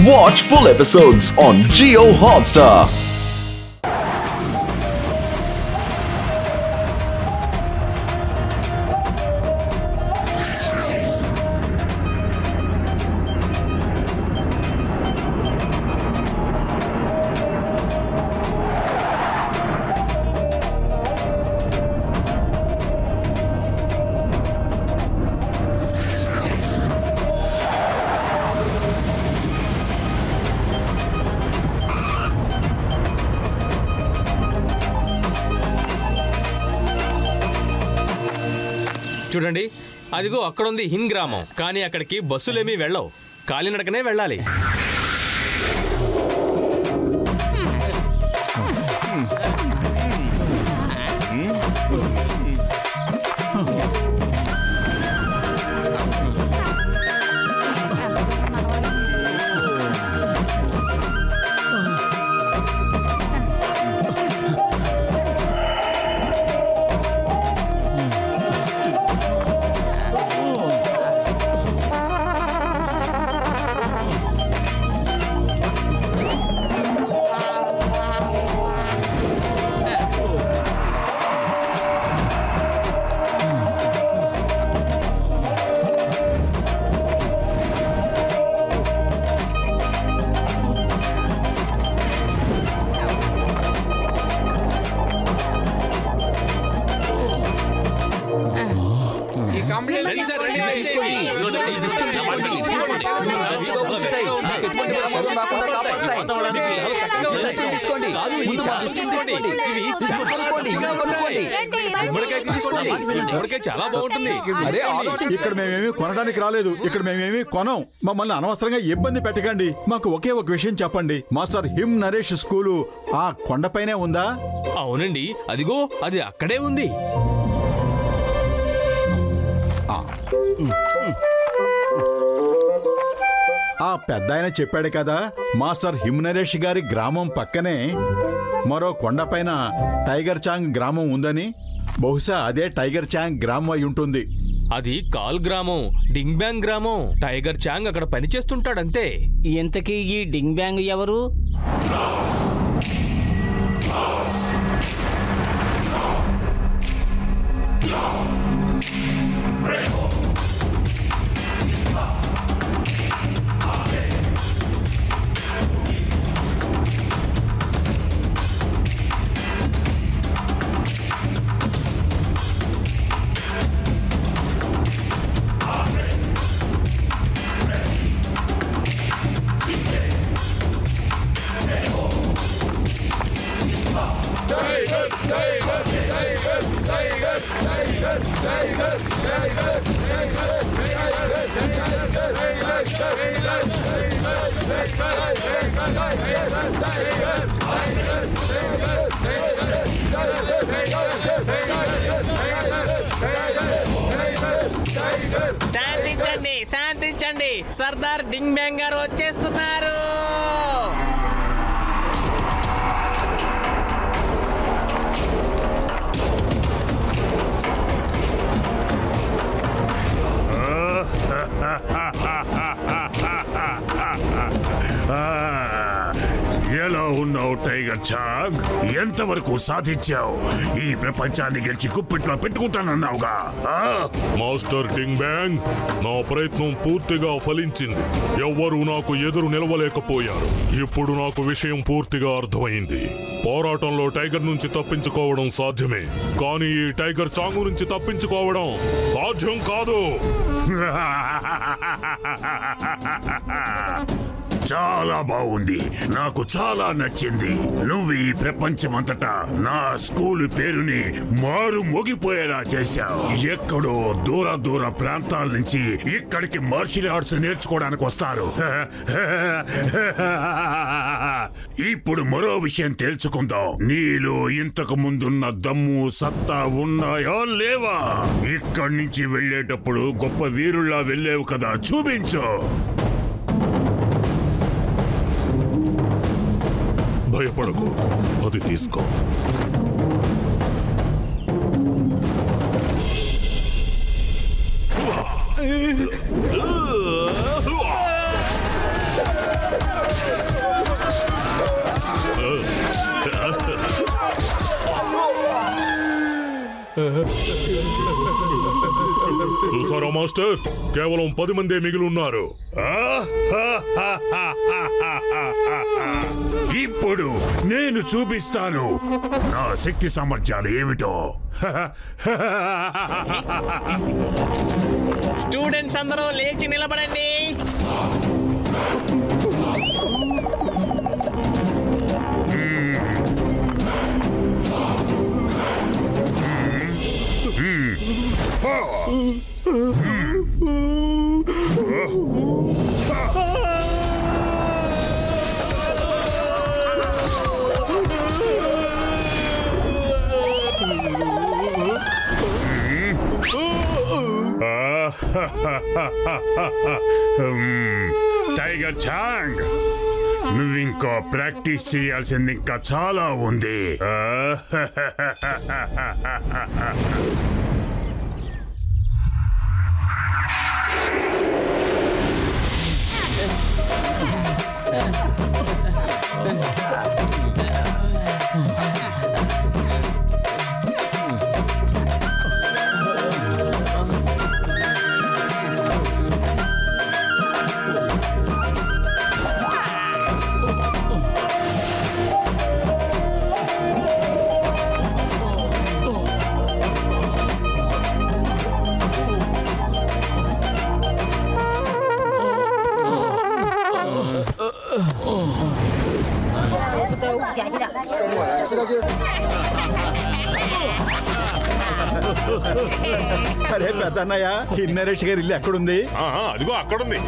Watch full episodes on Jio Hotstar. చూడండి, అదిగో అక్కడుంది హిన్ గ్రామం. కానీ అక్కడికి బస్సులేమీ వెళ్ళవు, కాలినడకనే వెళ్ళాలి. చాలా బాగుంటుంది. ఇక్కడ మేమేమి కొనడానికి రాలేదు, ఇక్కడ మేమేమి కొనం. మమ్మల్ని అనవసరంగా ఇబ్బంది పెట్టకండి. మాకు ఒకే ఒక విషయం చెప్పండి, మాస్టర్ హిమ్ నరేష్ స్కూలు ఆ కొండపైనే ఉందా? అవునండి, అదిగో అది అక్కడే ఉంది. ఆ పెద్ద ఆయన చెప్పాడు కదా, మాస్టర్ హిమ్ నరేష్ గారి గ్రామం పక్కనే మరో కొండపైన టైగర్ చాంగ్ గ్రామం ఉందని. బహుశా అదే టైగర్ చాంగ్ గ్రామం అయి ఉంటుంది. అది కాల్ గ్రామం, డింగ్ బ్యాంగ్ గ్రామం. టైగర్ చాంగ్ అక్కడ పనిచేస్తుంటాడంతే. ఇంతకీ ఈ డింగ్ బ్యాంగ్ ఎవరు? శాంతించండి, శాంతించండి. సర్దార్ డింగ్ బ్యాంగ్ గారు వచ్చేస్తున్నారు. ఎలా ఉన్నావు టైగర్ చాంగ్? ఎంతవరకు సాధించావు? ఈ ప్రపంచాన్ని గెలిచి గుప్పిట్లో పెట్టుకుంటానన్నావుగా. మాస్టర్ డింగ్ బ్యాంగ్, నా ప్రయత్నం పూర్తిగా ఫలించింది. ఎవ్వరూ నాకు ఎదురు నిలవలేకపోయారు. ఇప్పుడు నాకు విషయం పూర్తిగా అర్థమైంది. పోరాటంలో టైగర్ నుంచి తప్పించుకోవడం సాధ్యమే, కానీ ఈ టైగర్ చాంగ్ నుంచి తప్పించుకోవడం సాధ్యం కాదు. చాలా బాగుంది, నాకు చాలా నచ్చింది. నువ్వు ఈ ప్రపంచమంతటా నా స్కూల్ పేరుని మారు మోగిపోయేలా చేశావు. ఎక్కడో దూర దూర ప్రాంతాల నుంచి ఇక్కడికి మార్షల్ ఆర్ట్స్ నేర్చుకోవడానికి వస్తారు. ఇప్పుడు మరో విషయం తెలుసుకుందాం. నీలో ఇంతకు ముందున్న దమ్ము సత్తా ఉన్నాయా లేవా? ఇక్కడి నుంచి వెళ్ళేటప్పుడు గొప్ప వీరుల్లా వెళ్ళేవు కదా, చూపించు. భయపడకు, అది తీసుకో. చూసారా మాస్టర్, కేవలం 10 మందే మిగిలి ఉన్నారు. ఇప్పుడు నేను చూపిస్తాను నా శక్తి సామర్థ్యాలు ఏమిటో. స్టూడెంట్స్ అందరూ లేచి నిలబడండి. టైగర్ చాంగ్, నువ్వింకా ప్రాక్టీస్ చేయాల్సింది ఇంకా చాలా ఉంది. అరే పెద్దన్నయ్య, నరేష్ గారి ఇల్లు ఎక్కడుంది? అదిగో అక్కడుంది.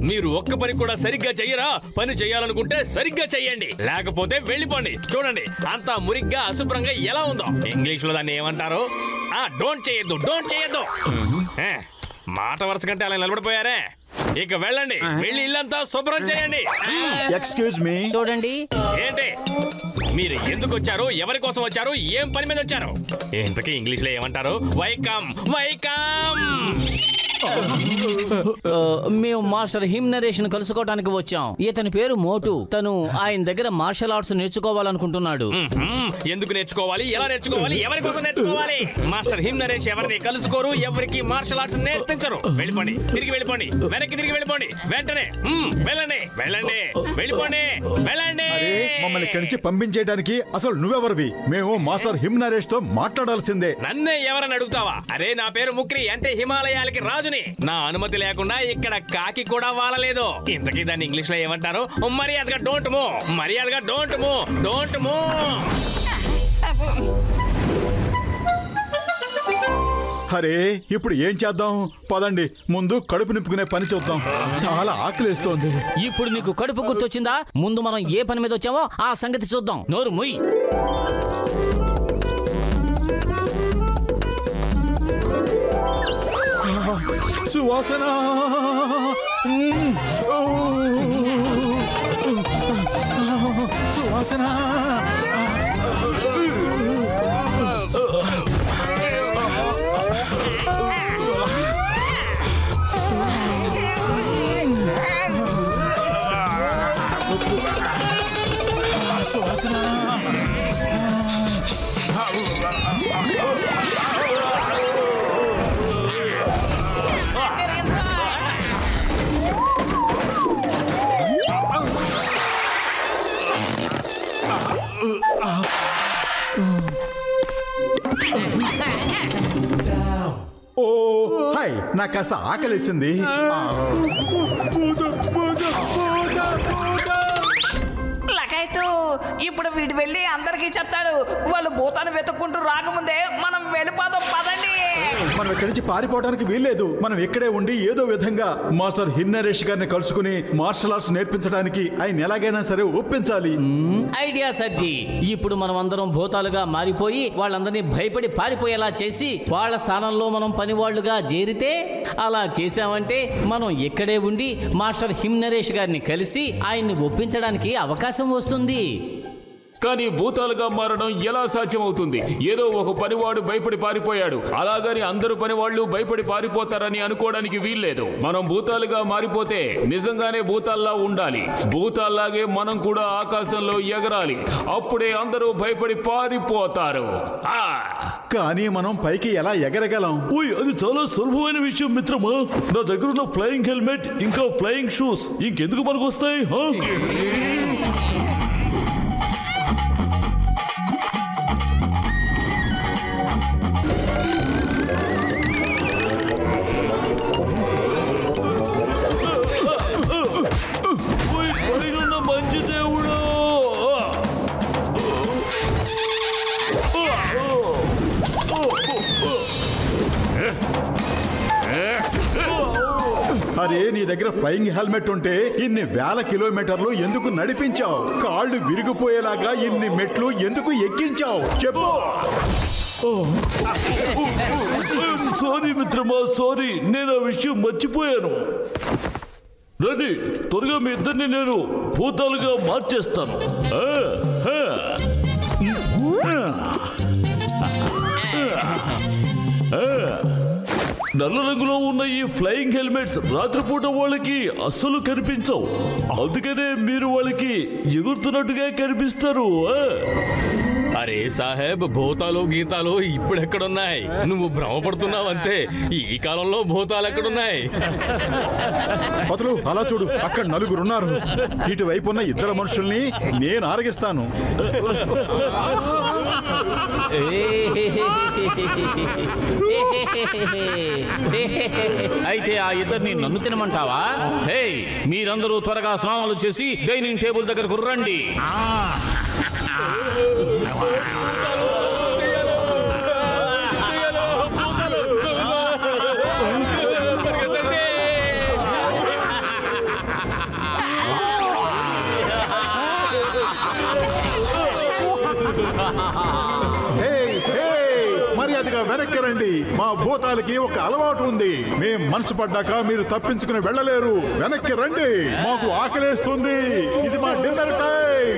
మీరు ఒక్క పని కూడా సరిగ్గా చెయ్యరా? పని చేయాలనుకుంటే సరిగ్గా చెయ్యండి, లేకపోతే వెళ్ళిపోండి. చూడండి అంతా మురిగ్గా అశుభ్రంగా ఎలా ఉందో. ఇంగ్లీష్ లో దాన్ని ఏమంటారు? డోంట్ చేయొద్దు, డోంట్ చేయొద్దు. మాట వరుస కంటే అలా నిలబడిపోయారే. ఇక వెళ్ళండి, వెళ్ళి ఇల్లంతా శుభ్రం చేయండి. Excuse me. చూడండి, ఏంటి మీరు ఎందుకు వచ్చారు? ఎవరి కోసం వచ్చారు? ఏం పని మీద వచ్చారు? ఇంతకీ ఇంగ్లీష్ లో ఏమంటారు? Welcome, welcome. మేము మాస్టర్ హిమ్ నరేషన్ కలుసుకోవడానికి వచ్చాం. ఇతని పేరు మోటు. తను ఆయన దగ్గర మార్షల్ ఆర్ట్స్ నేర్చుకోవాలనుకుంటున్నాడు. ఎందుకు నేర్చుకోవాలి? ఎలా నేర్చుకోవాలి? ఎవరి కోసం నేర్చుకోవాలి? మాస్టర్ హిమ్ నరేష్ ఎవరిని కలుసుకోరు, ఎవరికి మార్షల్ ఆర్ట్స్ నేర్పించరు. వెళ్ళిపోండి, తిరిగి వెళ్ళిపోండి, వెనక్కి తిరిగి వెళ్ళిపోండి. వెంటనే వెళ్ళండి, వెళ్ళండి, వెళ్ళిపోండి, వెళ్ళండి. మమ్మల్ని ఇక్కడి నుంచి పంపించేయడానికి అసలు నువ్వెవరివి? మేము మాస్టర్ హిమ్ నరేష్ తో మాట్లాడాల్సిందే. నన్నే ఎవరని అడుగుతావా? అరే నా పేరు ముక్రి, అంటే హిమాలయాలకి రాజుని. నా అనుమతి లేకుండా ఇక్కడ కాకి కూడా వాలలేదు. ఇంతకీ దాన్ని ఇంగ్లీష్ లో ఏమంటారు? మర్యాదగా డోంట్ మూవ్, మర్యాదగా డోంట్ మూవ్, డోంట్ మూవ్. అరే ఇప్పుడు ఏం చేద్దాం? పదండి, ముందు కడుపు నింపుకునే పని చూద్దాం. చాలా ఆకలిస్తోంది. ఇప్పుడు నీకు కడుపు గుర్తొచ్చిందా? ముందు మనం ఏ పని మీద వచ్చామో ఆ సంగతి చూద్దాం. నోరు ముయ్. సువాసన, సువాసన. సువాసన. ఓ హాయ్, నాకు కాస్త ఆకలిస్తుంది. ఇప్పుడు వీడు వెళ్ళి అందరికీ చెప్తాడు. వాళ్ళు భూతాన్ని వెతుక్కుంటూ రాకముందే మనం వెళ్ళిపోదాం, పదండి. మనం ఇక్కడి నుంచి పారిపోవడానికి వీల్లేదు. మనం ఇక్కడే ఉండి ఏదో విధంగా మాస్టర్ హిమ్ నరేష్ గారిని కలుసుకుని మార్షల్ ఆర్ట్స్ నేర్పించడానికి ఆయన ఎలాగైనా సరే ఒప్పించాలి. ఐడియా సర్జీ. ఇప్పుడు మనం అందరం భూతాలుగా మారిపోయి వాళ్ళందరినీ భయపడి పారిపోయేలా చేసి వాళ్ళ స్థానంలో మనం పనివాళ్లుగా చేరితే, అలా చేశామంటే మనం ఇక్కడే ఉండి మాస్టర్ హిమ్ నరేష్ గారిని కలిసి ఆయన్ని ఒప్పించడానికి అవకాశం వస్తుంది. కానీ భూతాలుగా మారడం ఎలా సాధ్యమవుతుంది? ఏదో ఒక పనివాడు భయపడి పారిపోయాడు, అలాగని అందరూ పనివాళ్లు భయపడి పారిపోతారని అనుకోవడానికి వీల్లేదు. మనం భూతాలుగా మారిపోతే నిజంగానే భూతాల్లా ఉండాలి. భూతాల్లాగే మనం కూడా ఆకాశంలో ఎగరాలి. అప్పుడే అందరూ భయపడి పారిపోతారు. కానీ మనం పైకి ఎలా ఎగరగలం? అది చాలా సులభమైన విషయం మిత్రమా. నా దగ్గర ఉన్న ఫ్లయింగ్ హెల్మెట్ ఇంకా ఫ్లయింగ్ షూస్ ఇంకెందుకు మనకు వస్తాయి? మంచి దేవుడు, అరే నీ దగ్గర ఫ్లయింగ్ హెల్మెట్ ఉంటే ఇన్ని వేల కిలోమీటర్లు ఎందుకు నడిపించావు? కాళ్ళు విరిగిపోయేలాగా ఇన్ని మెట్లు ఎందుకు ఎక్కించావు? చెప్పు. సారీ మిత్రమా, సారీ. నేను ఆ విషయం మర్చిపోయాను. రండి, త్వరగా మీ ఇద్దరిని నేను భూతాలుగా మార్చేస్తాను. నల్ల రంగులో ఉన్న ఈ ఫ్లయింగ్ హెల్మెట్స్ రాత్రిపూట వాళ్ళకి అస్సలు కనిపించవు. అందుకనే మీరు వాళ్ళకి ఎగురుతున్నట్టుగా కనిపిస్తారు. అరే సాహెబ్, భూతాలు గీతాలు ఇప్పుడెక్కడున్నాయి? నువ్వు భ్రమపడుతున్నావు అంతే. ఈ కాలంలో భూతాలు ఎక్కడున్నాయి? అతలు అలా చూడు, అక్కడ నలుగురున్నారు. ఇటువైపు ఉన్న ఇద్దరు మనుషుల్ని నేను ఆరగిస్తాను. అయితే ఆ ఇద్దరిని నన్ను తినమంటావా? హే, మీరందరూ త్వరగా స్నానాలు చేసి డైనింగ్ టేబుల్ దగ్గరకు రండి. మర్యాదగా వెనక్కి రండి. మా భూతాలకి ఒక అలవాటు ఉంది. మేం మనసు పడ్డాక మీరు తప్పించుకుని వెళ్ళలేరు. వెనక్కి రండి, మాకు ఆకలేస్తుంది. ఇది మా డిన్నర్ టైం.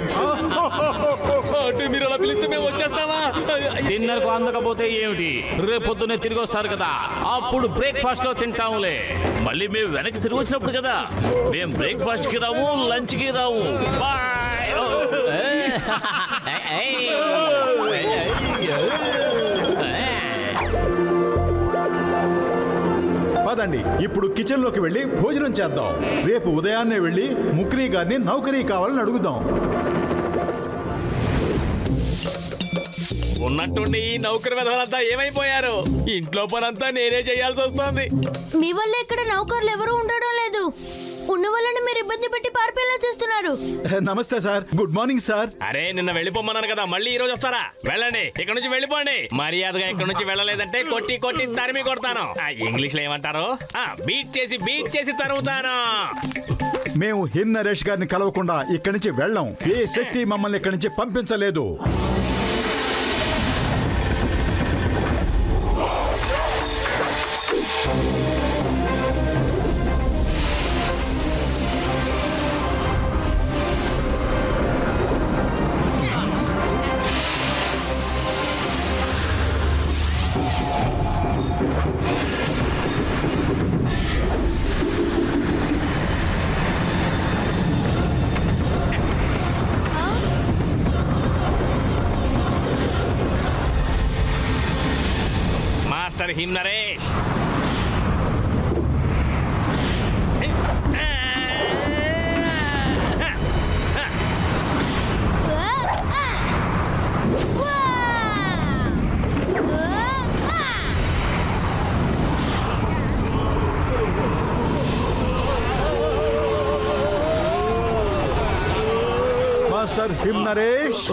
మీరు అలా పిలిస్తే మేము వచ్చేస్తావా? డిన్నర్ కు అందకపోతే ఏమిటి? రేపు పొద్దున్నే తిరిగి వస్తారు కదా, అప్పుడు బ్రేక్ఫాస్ట్ లో తింటాములే. మళ్ళీ మేము వెనక్కి తిరిగి వచ్చినప్పుడు కదా. మేము బ్రేక్ఫాస్ట్ కి రాము, లంచ్ కి రాము. బాయ్. పదండి, ఇప్పుడు కిచెన్ లోకి వెళ్ళి భోజనం చేద్దాం. రేపు ఉదయాన్నే వెళ్ళి ముక్రీ గారిని నౌకరీ కావాలని అడుగుదాం. ఉన్నట్టుండి ఈ నౌకరు వెధవలంతా ఏమైపోయారు? ఇంట్లో పనంతా నేనే చేయాల్సి వస్తోంది. మీ వల్ల ఇక్కడ నౌకర్లు ఎవరు ఉండడం లేదు. ఉన్న వాళ్ళని మీరు ఇబ్బంది పెట్టి పారిపోయేలా చేస్తున్నారు. నమస్తే సార్. Good morning sir. అరే, నిన్న వెళ్ళిపోమన్నాను కదా, మళ్ళీ ఈ రోజు వస్తారా? వెళ్ళండి, ఇక్కడ నుంచి వెళ్ళిపోండి. మర్యాదగా ఇక్కడ నుంచి వెళ్ళలేదంటే కొట్టి కొట్టి తరిమి కొడతాను. ఇంగ్లీష్ లో ఏమంటారు? బీట్ చేసి తరుముతాను. మేము హిమ్ నరేష్ గారిని కలవకుండా ఇక్కడి నుంచి వెళ్ళాం. ఏ శక్తి మమ్మల్ని ఇక్కడి నుంచి పంపించలేదు. Master him Naresh, master him Naresh.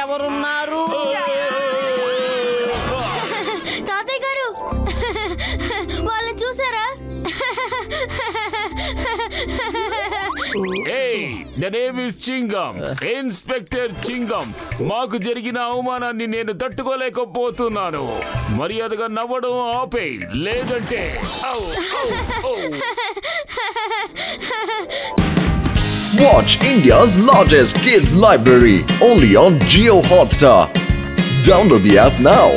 ఎవరున్నారు? తాతయ్య గారు వాళ్ళని చూసారా? The name is Chingam, Inspector Chingam. మాకు జరిగిన అవమానాన్ని నేను తట్టుకోలేకపోతున్నాను. మర్యాదగా నవ్వడం ఆపే, లేదంటే Watch India's largest kids library only on Jio Hotstar. Download the app now.